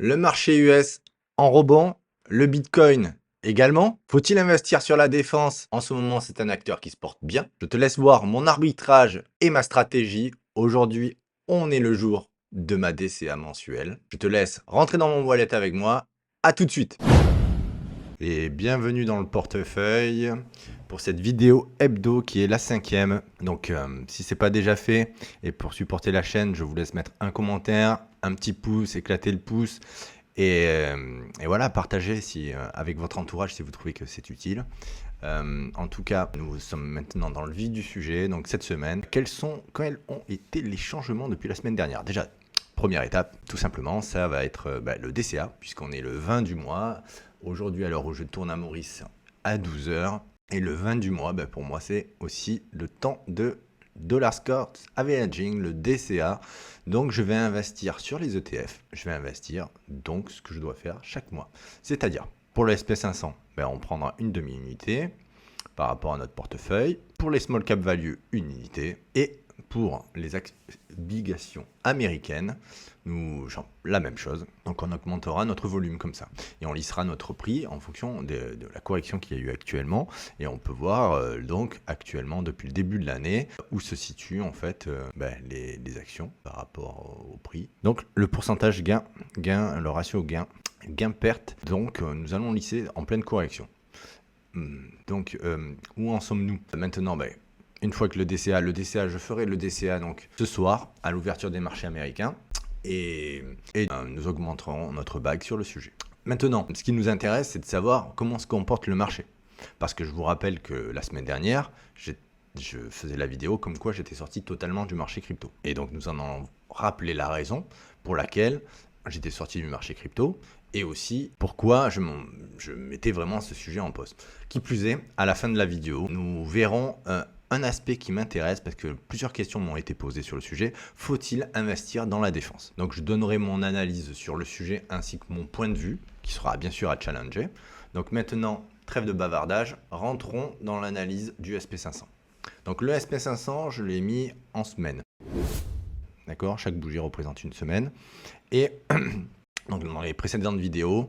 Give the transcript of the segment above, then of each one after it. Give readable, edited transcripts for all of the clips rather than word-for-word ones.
Le marché US en rebond, le Bitcoin également. Faut-il investir sur la défense? En ce moment, c'est un acteur qui se porte bien. Je te laisse voir mon arbitrage et ma stratégie. Aujourd'hui, on est le jour de ma DCA mensuelle. Je te laisse rentrer dans mon wallet avec moi. À tout de suite. Et bienvenue dans le portefeuille pour cette vidéo hebdo qui est la 5e. Donc si ce n'est pas déjà fait, et pour supporter la chaîne, je vous laisse mettre un commentaire, un petit pouce, éclater le pouce. Et voilà, partagez avec votre entourage si vous trouvez que c'est utile. En tout cas, nous sommes maintenant dans le vif du sujet. Donc cette semaine, quels ont été les changements depuis la semaine dernière? Déjà, première étape, tout simplement, ça va être le DCA, puisqu'on est le 20 du mois. Aujourd'hui, à l'heure où je tourne à Maurice, à 12 h. Et le 20 du mois, pour moi, c'est aussi le temps de Dollar Cost Averaging, le DCA. Donc, je vais investir sur les ETF. Je vais investir donc ce que je dois faire chaque mois. C'est-à-dire, pour le SP500, on prendra une demi-unité par rapport à notre portefeuille. Pour les small cap value, une unité. Et pour les obligations américaines, la même chose. Donc on augmentera notre volume comme ça. Et on lissera notre prix en fonction de la correction qu'il y a eu actuellement. Et on peut voir donc actuellement depuis le début de l'année où se situent en fait les actions par rapport au prix. Donc le pourcentage gain, le ratio gain-perte. Donc nous allons lisser en pleine correction. Donc où en sommes-nous maintenant? Une fois que le DCA, je ferai le DCA donc ce soir à l'ouverture des marchés américains et nous augmenterons notre bague sur le sujet. Maintenant, ce qui nous intéresse, c'est de savoir comment se comporte le marché. Parce que je vous rappelle que la semaine dernière, je faisais la vidéo comme quoi j'étais sorti totalement du marché crypto. Et donc nous en avons rappelé la raison pour laquelle j'étais sorti du marché crypto et aussi pourquoi je mettais vraiment ce sujet en pause. Qui plus est, à la fin de la vidéo, nous verrons un aspect qui m'intéresse parce que plusieurs questions m'ont été posées sur le sujet. Faut-il investir dans la défense? Donc je donnerai mon analyse sur le sujet ainsi que mon point de vue qui sera bien sûr à challenger. Donc maintenant, trêve de bavardage, rentrons dans l'analyse du SP500. Donc le SP500, je l'ai mis en semaine. D'accord? Chaque bougie représente une semaine. Et donc dans les précédentes vidéos,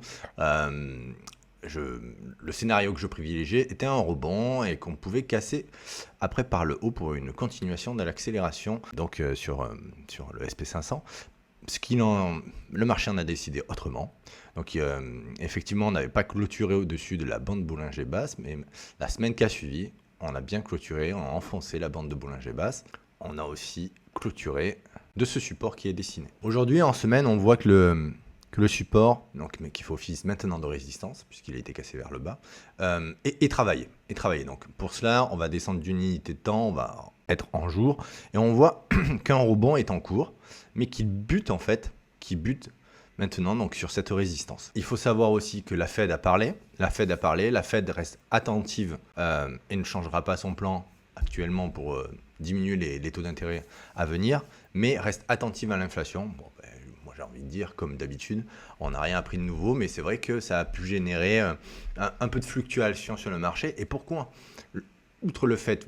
le scénario que je privilégiais était un rebond et qu'on pouvait casser après par le haut pour une continuation de l'accélération donc sur le SP500. Le marché en a décidé autrement. Donc effectivement, on n'avait pas clôturé au-dessus de la bande Bollinger basse, mais la semaine qui a suivi, on a bien clôturé, on a enfoncé la bande de Bollinger basse. On a aussi clôturé de ce support qui est dessiné. Aujourd'hui, en semaine, on voit que le support, mais qui fait office maintenant de résistance, puisqu'il a été cassé vers le bas, et travailler. Donc pour cela, on va descendre d'une unité de temps, on va être en jour, et on voit qu'un rebond est en cours, mais qui bute maintenant donc sur cette résistance. Il faut savoir aussi que la Fed a parlé, la Fed reste attentive et ne changera pas son plan actuellement pour diminuer les taux d'intérêt à venir, mais reste attentive à l'inflation. Moi j'ai envie de dire, comme d'habitude, on n'a rien appris de nouveau, mais c'est vrai que ça a pu générer un peu de fluctuation sur le marché. Et pourquoi? Outre le fait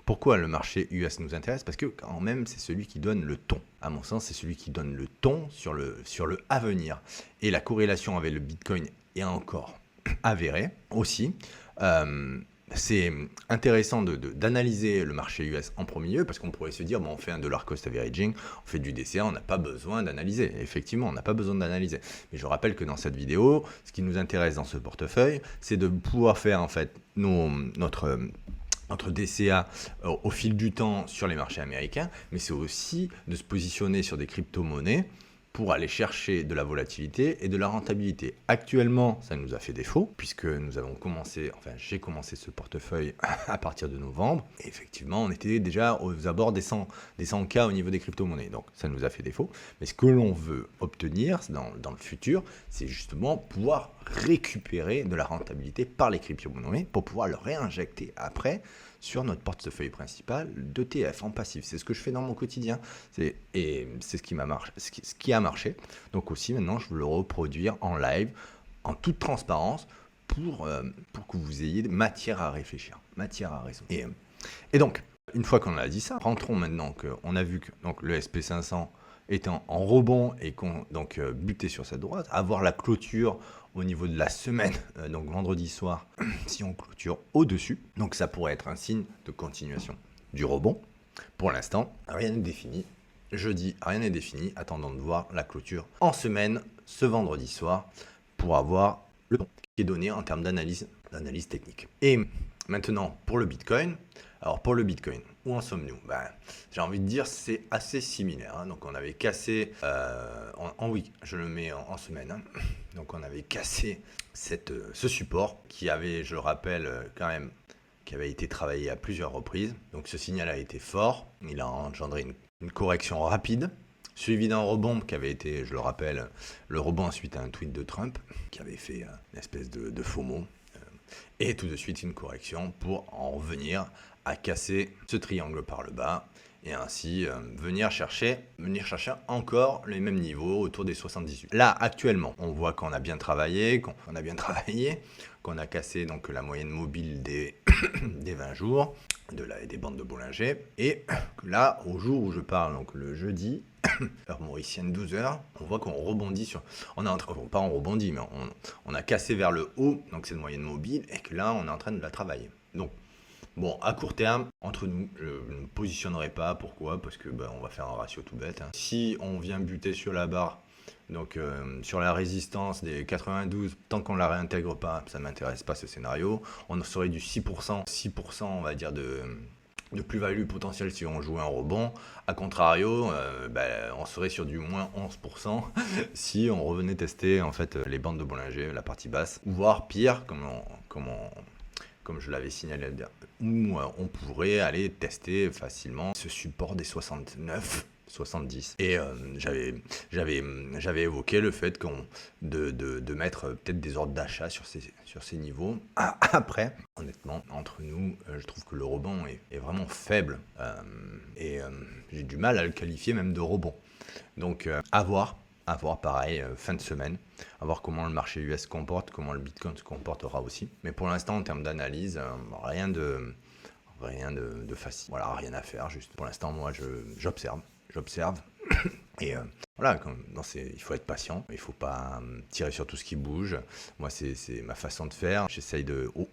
pourquoi le marché US nous intéresse? Parce que quand même, c'est celui qui donne le ton. À mon sens, c'est celui qui donne le ton sur le avenir. Et la corrélation avec le Bitcoin est encore avérée aussi. C'est intéressant d'analyser le marché US en premier lieu parce qu'on pourrait se dire, on fait un dollar cost averaging, on fait du DCA, on n'a pas besoin d'analyser. Effectivement, on n'a pas besoin d'analyser. Mais je rappelle que dans cette vidéo, ce qui nous intéresse dans ce portefeuille, c'est de pouvoir faire en fait notre DCA au fil du temps sur les marchés américains, mais c'est aussi de se positionner sur des crypto-monnaies pour aller chercher de la volatilité et de la rentabilité. Actuellement, ça nous a fait défaut, puisque j'ai commencé ce portefeuille à partir de novembre, et effectivement, on était déjà aux abords des 100K au niveau des crypto-monnaies, donc ça nous a fait défaut. Mais ce que l'on veut obtenir dans le futur, c'est justement pouvoir récupérer de la rentabilité par les crypto-monnaies pour pouvoir le réinjecter après sur notre portefeuille principal d'ETF en passif. C'est ce que je fais dans mon quotidien et c'est ce qui a marché. Donc aussi maintenant, je veux le reproduire en live, en toute transparence, pour que vous ayez matière à réfléchir, matière à raisonner. Et donc, une fois qu'on a dit ça, rentrons maintenant qu'on a vu que donc, le SP500 étant en rebond et qu'on donc buter sur cette droite, avoir la clôture au niveau de la semaine, donc vendredi soir, si on clôture au-dessus, donc ça pourrait être un signe de continuation du rebond. Pour l'instant, rien n'est défini. Jeudi, rien n'est défini. Attendons de voir la clôture en semaine, ce vendredi soir, pour avoir le ton qui est donné en termes d'analyse technique. Et maintenant, pour le Bitcoin. Alors, pour le Bitcoin, où en sommes-nous? J'ai envie de dire c'est assez similaire. Hein. Donc, on avait cassé en week, je le mets en semaine. Hein. Donc, on avait cassé ce support qui avait, je le rappelle, quand même, qui avait été travaillé à plusieurs reprises. Donc ce signal a été fort, il a engendré une correction rapide, suivi d'un rebond qui avait été, je le rappelle, le rebond suite à un tweet de Trump, qui avait fait une espèce de faux mot, et tout de suite une correction pour en revenir à casser ce triangle par le bas, et ainsi venir chercher encore les mêmes niveaux autour des 78. Là, actuellement, on voit qu'on a bien travaillé, qu'on a cassé donc la moyenne mobile des, des 20 jours, des bandes de Bollinger, et là, au jour où je parle, donc le jeudi, heure mauricienne 12h, on voit qu'on rebondit sur... pas on rebondit, mais on a cassé vers le haut, donc cette moyenne mobile, et que là, on est en train de la travailler. Donc, bon, à court terme, entre nous, je ne me positionnerai pas. Pourquoi? Parce que on va faire un ratio tout bête. Hein. Si on vient buter sur la barre, donc sur la résistance des 92, tant qu'on ne la réintègre pas, ça ne m'intéresse pas ce scénario. On serait du 6%, on va dire de plus-value potentielle si on jouait un rebond. A contrario, on serait sur du moins 11% si on revenait tester en fait les bandes de Bollinger, la partie basse, voire pire, comme je l'avais signalé, où on pourrait aller tester facilement ce support des 69, 70. Et j'avais évoqué le fait de mettre peut-être des ordres d'achat sur ces niveaux. Après, honnêtement, entre nous, je trouve que le rebond est vraiment faible. Et j'ai du mal à le qualifier même de rebond. Donc, à voir pareil, fin de semaine, à voir comment le marché US se comporte, comment le Bitcoin se comportera aussi. Mais pour l'instant, en termes d'analyse, rien de facile. Voilà, rien à faire, juste. Pour l'instant, moi, j'observe. Et voilà, il faut être patient, il ne faut pas tirer sur tout ce qui bouge. Moi, c'est ma façon de faire. J'essaye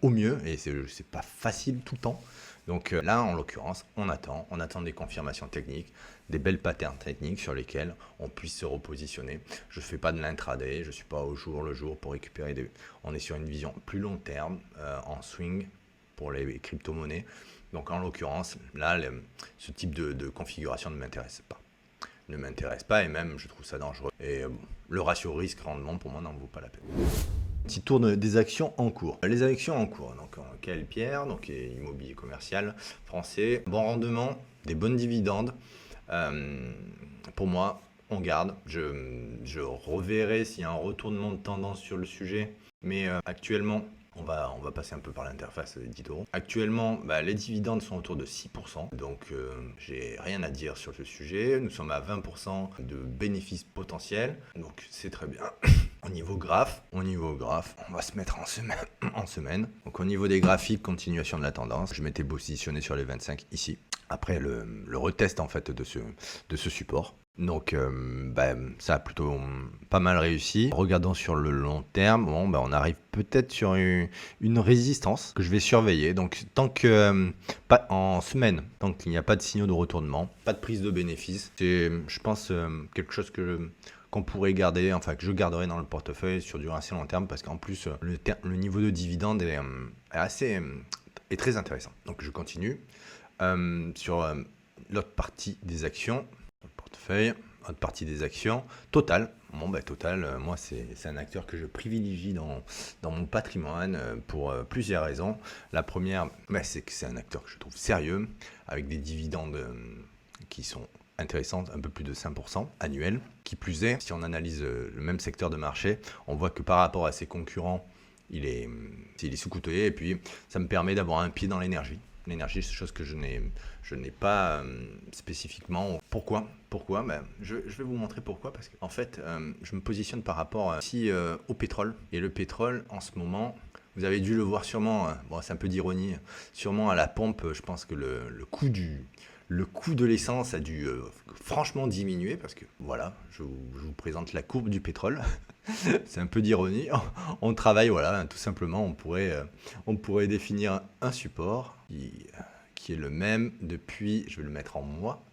au mieux, et c'est pas facile tout le temps. Donc là, en l'occurrence, on attend des confirmations techniques, des belles patterns techniques sur lesquelles on puisse se repositionner. Je ne fais pas de l'intraday, je ne suis pas au jour le jour pour récupérer On est sur une vision plus long terme, en swing pour les crypto-monnaies. Donc en l'occurrence, là, ce type de configuration ne m'intéresse pas, et même je trouve ça dangereux. Et le ratio risque-rendement pour moi n'en vaut pas la peine. Petit tour des actions en cours. Les actions en cours, donc KL Pierre, donc immobilier commercial français, bon rendement, des bonnes dividendes. Pour moi, on garde. Je reverrai s'il y a un retournement de tendance sur le sujet, mais actuellement, on va passer un peu par l'interface d'Itoro. Actuellement, les dividendes sont autour de 6%, donc j'ai rien à dire sur ce sujet. Nous sommes à 20% de bénéfices potentiels, donc c'est très bien. Au niveau graphe, on va se mettre en semaine. Donc au niveau des graphiques, continuation de la tendance. Je m'étais positionné sur les 25 ici. Après le retest en fait de ce support. Donc ça a plutôt pas mal réussi. Regardons sur le long terme, on arrive peut-être sur une résistance que je vais surveiller. Donc tant que pas en semaine, tant qu'il n'y a pas de signaux de retournement, pas de prise de bénéfice, c'est je pense quelque chose qu'on pourrait garder, enfin que je garderai dans le portefeuille sur du assez long terme, parce qu'en plus le niveau de dividende est très intéressant. Donc je continue sur l'autre partie des actions. Portefeuille, autre partie des actions, Total. Total, moi c'est un acteur que je privilégie dans mon patrimoine pour plusieurs raisons. La première, c'est que c'est un acteur que je trouve sérieux, avec des dividendes qui sont intéressantes, un peu plus de 5% annuels. Qui plus est, si on analyse le même secteur de marché, on voit que par rapport à ses concurrents, il est sous-coté, et puis ça me permet d'avoir un pied dans l'énergie. L'énergie, c'est chose que je n'ai pas spécifiquement. Pourquoi? Je vais vous montrer pourquoi, parce qu'en fait, je me positionne par rapport au pétrole. Et le pétrole, en ce moment, vous avez dû le voir sûrement, c'est un peu d'ironie, sûrement à la pompe, je pense que le coût Le coût de l'essence a dû franchement diminuer parce que voilà, je vous présente la courbe du pétrole. C'est un peu d'ironie. On travaille, voilà, tout simplement, on pourrait définir un support qui est le même depuis, je vais le mettre en mois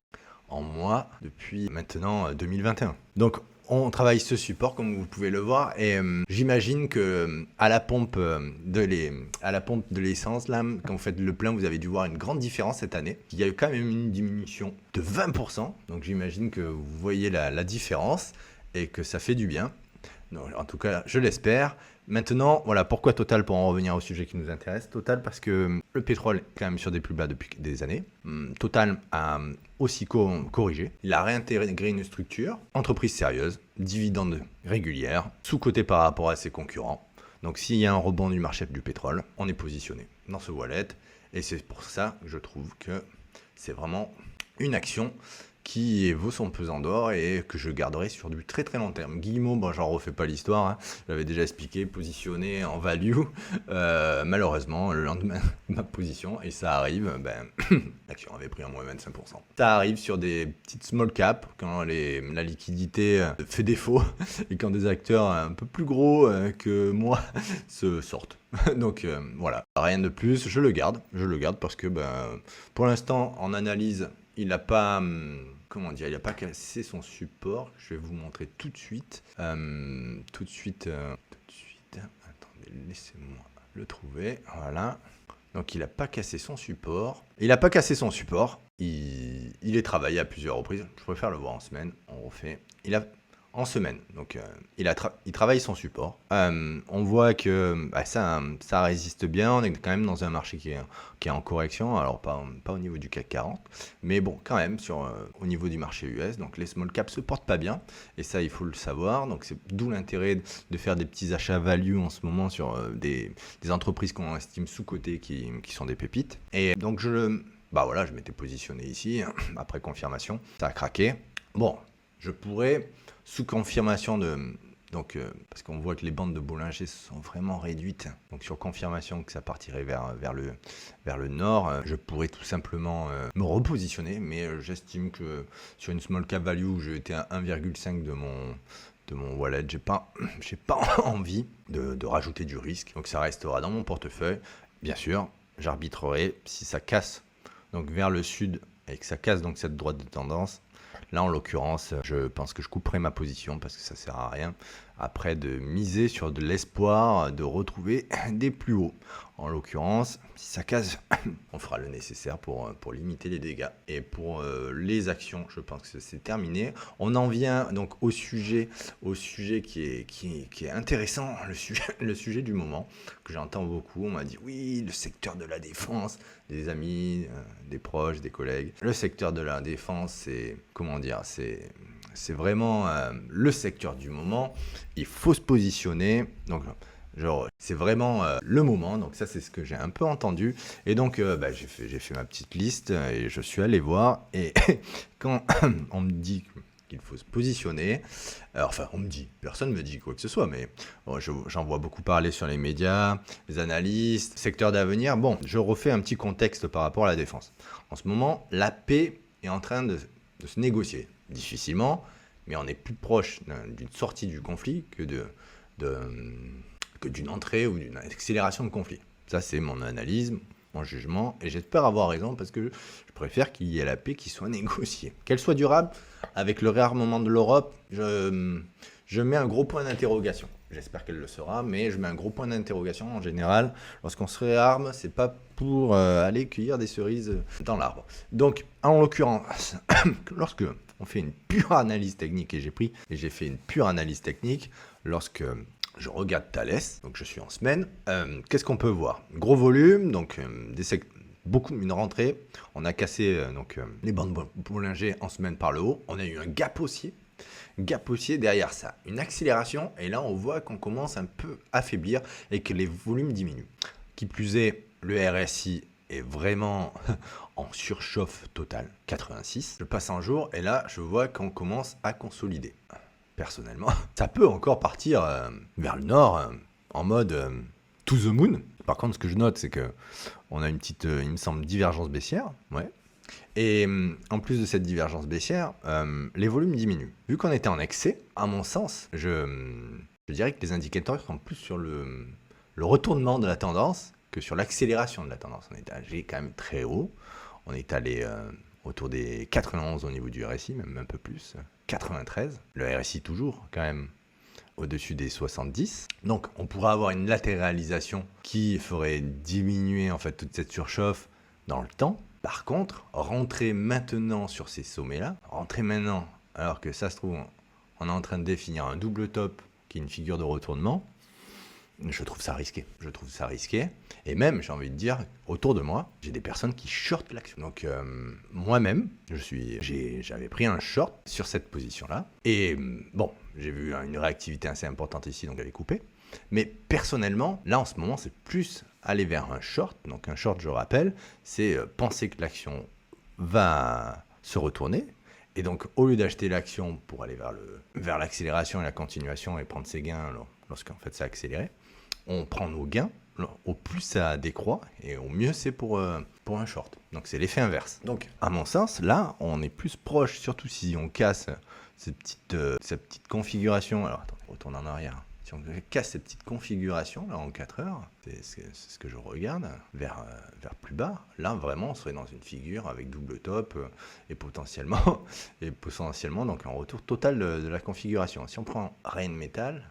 depuis maintenant 2021. Donc on travaille ce support comme vous pouvez le voir et j'imagine que à la pompe de l'essence là, quand vous faites le plein, vous avez dû voir une grande différence cette année. Il y a eu quand même une diminution de 20%. Donc j'imagine que vous voyez la différence et que ça fait du bien. Non, en tout cas, je l'espère. Maintenant, voilà, pourquoi Total, pour en revenir au sujet qui nous intéresse. Total, parce que le pétrole est quand même sur des plus bas depuis des années. Total a aussi corrigé. Il a réintégré une structure, entreprise sérieuse, dividendes régulières, sous-coté par rapport à ses concurrents. Donc s'il y a un rebond du marché du pétrole, on est positionné dans ce wallet. Et c'est pour ça que je trouve que c'est vraiment une action qui vaut son pesant d'or et que je garderai sur du très très long terme. Guillemot, bon, j'en refais pas l'histoire, hein. J'avais déjà expliqué, positionné en value, malheureusement, le lendemain de ma position, et ça arrive, l'action avait pris en moins 25%. Ça arrive sur des petites small caps, quand la liquidité fait défaut, et quand des acteurs un peu plus gros que moi se sortent. Donc voilà, rien de plus, je le garde parce que pour l'instant, en analyse, il n'a pas, comment dire, il n'a pas cassé son support. Je vais vous montrer tout de suite. Attendez, laissez-moi le trouver. Voilà. Donc il n'a pas cassé son support. Il est travaillé à plusieurs reprises. Je préfère le voir en semaine. On refait. En semaine. Donc il travaille son support. On voit que ça résiste bien. On est quand même dans un marché qui est en correction. Alors pas au niveau du CAC 40. Mais bon, quand même au niveau du marché US. Donc les small caps se portent pas bien. Et ça, il faut le savoir. Donc c'est d'où l'intérêt de faire des petits achats value en ce moment sur des entreprises qu'on estime sous-cotées qui sont des pépites. Et donc je m'étais positionné ici. Après confirmation, ça a craqué. Bon, je pourrais... Sous confirmation parce qu'on voit que les bandes de Bollinger sont vraiment réduites. Donc sur confirmation que ça partirait vers le nord, je pourrais tout simplement me repositionner. Mais j'estime que sur une small cap value où j'étais à 1,5 de mon wallet, j'ai pas envie de rajouter du risque. Donc ça restera dans mon portefeuille. Bien sûr, j'arbitrerai si ça casse donc vers le sud et que ça casse donc cette droite de tendance. Là, en l'occurrence, je pense que je couperai ma position parce que ça sert à rien après de miser sur de l'espoir de retrouver des plus hauts. En l'occurrence, si ça casse, on fera le nécessaire pour limiter les dégâts. Et pour les actions, je pense que c'est terminé. On en vient donc au sujet qui est intéressant, le sujet du moment, que j'entends beaucoup. On m'a dit, oui, le secteur de la défense, des amis, des proches, des collègues. Le secteur de la défense, c'est vraiment le secteur du moment. Il faut se positionner. Donc, c'est vraiment le moment. Donc ça, c'est ce que j'ai un peu entendu. Et donc, j'ai fait ma petite liste et je suis allé voir. Et quand on me dit qu'il faut se positionner, personne ne me dit quoi que ce soit, mais bon, j'en vois beaucoup parler sur les médias, les analystes, secteur d'avenir. Bon, je refais un petit contexte par rapport à la défense. En ce moment, la paix est en train de se négocier. Difficilement, mais on est plus proche d'une sortie du conflit que d'une entrée ou d'une accélération de conflit. Ça, c'est mon analyse, mon jugement, et j'espère avoir raison parce que je préfère qu'il y ait la paix qui soit négociée. Qu'elle soit durable, avec le réarmement de l'Europe, je mets un gros point d'interrogation. J'espère qu'elle le sera, mais je mets un gros point d'interrogation en général. Lorsqu'on se réarme, c'est pas pour aller cueillir des cerises dans l'arbre. Donc, en l'occurrence, lorsque on fait une pure analyse technique, et j'ai fait une pure analyse technique, lorsque je regarde Thales, donc je suis en semaine, qu'est-ce qu'on peut voir? Gros volume, donc une rentrée, on a cassé les bandes Bollinger en semaine par le haut, on a eu un gap haussier derrière ça, une accélération, et là on voit qu'on commence un peu à faiblir et que les volumes diminuent. Qui plus est, le RSI est vraiment en surchauffe totale, 86. Je passe un jour et là je vois qu'on commence à consolider. Personnellement, ça peut encore partir vers le nord en mode to the moon. Par contre, ce que je note, c'est que on a une petite, il me semble, divergence baissière. Ouais. Et en plus de cette divergence baissière, les volumes diminuent. Vu qu'on était en excès, à mon sens, je dirais que les indicateurs sont plus sur le retournement de la tendance que sur l'accélération de la tendance. On est allé quand même très haut. On est allé autour des 91 au niveau du RSI, même un peu plus, 93. Le RSI toujours quand même au-dessus des 70. Donc on pourra avoir une latéralisation qui ferait diminuer en fait toute cette surchauffe dans le temps. Par contre, rentrer maintenant sur ces sommets-là, rentrer maintenant, alors que ça se trouve, on est en train de définir un double top qui est une figure de retournement, je trouve ça risqué. Je trouve ça risqué. Et même, j'ai envie de dire, autour de moi, j'ai des personnes qui shortent l'action. Donc, moi-même, j'avais pris un short sur cette position-là. Et bon, j'ai vu une réactivité assez importante ici, donc j'avais coupé. Mais personnellement, là, en ce moment, c'est plus aller vers un short. Donc, un short, je rappelle, c'est penser que l'action va se retourner. Et donc, au lieu d'acheter l'action pour aller vers l'accélération et la continuation et prendre ses gains lorsqu'en fait ça a accéléré, on prend nos gains, au plus ça décroît et au mieux c'est pour un short. Donc c'est l'effet inverse. Donc à mon sens, là, on est plus proche, surtout si on casse cette petite configuration. Alors attendez, on retourne en arrière. Si on casse cette petite configuration là en 4 heures, c'est ce que je regarde, vers plus bas, là vraiment on serait dans une figure avec double top et potentiellement donc un retour total de la configuration. Si on prend Rheinmetall,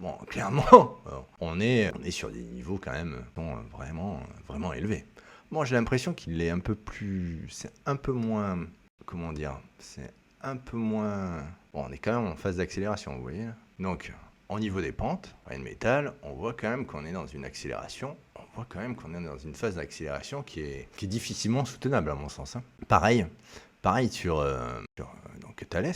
bon, clairement, on est sur des niveaux quand même vraiment élevés. Bon, j'ai l'impression qu'il est un peu plus, c'est un peu moins, comment dire, c'est un peu moins, bon, on est quand même en phase d'accélération, vous voyez. Donc, au niveau des pentes, Rheinmetall, on voit quand même qu'on est dans une accélération, on voit quand même qu'on est dans une phase d'accélération qui est difficilement soutenable à mon sens, hein. Pareil sur donc Thales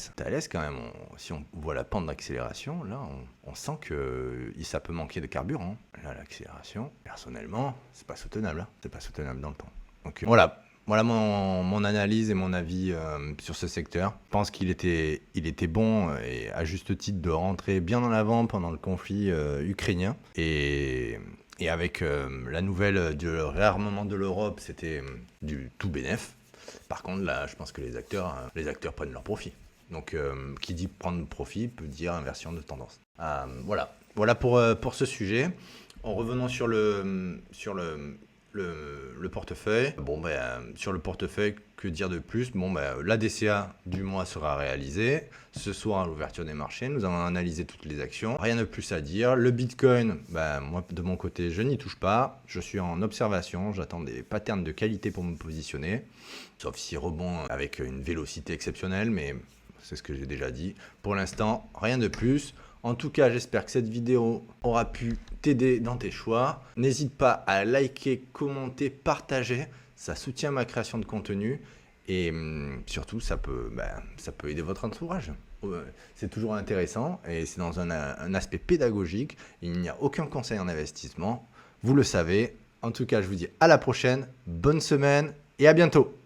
quand même, si on voit la pente d'accélération, là on sent que ça peut manquer de carburant. Là l'accélération, personnellement, c'est pas soutenable, hein. C'est pas soutenable dans le temps. Donc voilà mon analyse et mon avis sur ce secteur. Je pense qu'il était bon et à juste titre de rentrer bien en avant pendant le conflit ukrainien. Et avec la nouvelle du réarmement de l'Europe, c'était du tout bénef. Par contre, là, je pense que les acteurs prennent leur profit. Donc, qui dit prendre profit peut dire inversion de tendance. Voilà pour ce sujet. En revenant sur le portefeuille. Bon, sur le portefeuille, que dire de plus? Bon, la DCA du mois sera réalisée. Ce soir, à l'ouverture des marchés, nous allons analyser toutes les actions. Rien de plus à dire. Le Bitcoin, moi, de mon côté, je n'y touche pas. Je suis en observation. J'attends des patterns de qualité pour me positionner. Sauf si rebond avec une vélocité exceptionnelle, mais c'est ce que j'ai déjà dit. Pour l'instant, rien de plus. En tout cas, j'espère que cette vidéo aura pu t'aider dans tes choix. N'hésite pas à liker, commenter, partager. Ça soutient ma création de contenu. Et surtout, ça peut aider votre entourage. C'est toujours intéressant et c'est dans un aspect pédagogique. Il n'y a aucun conseil en investissement. Vous le savez. En tout cas, je vous dis à la prochaine. Bonne semaine et à bientôt.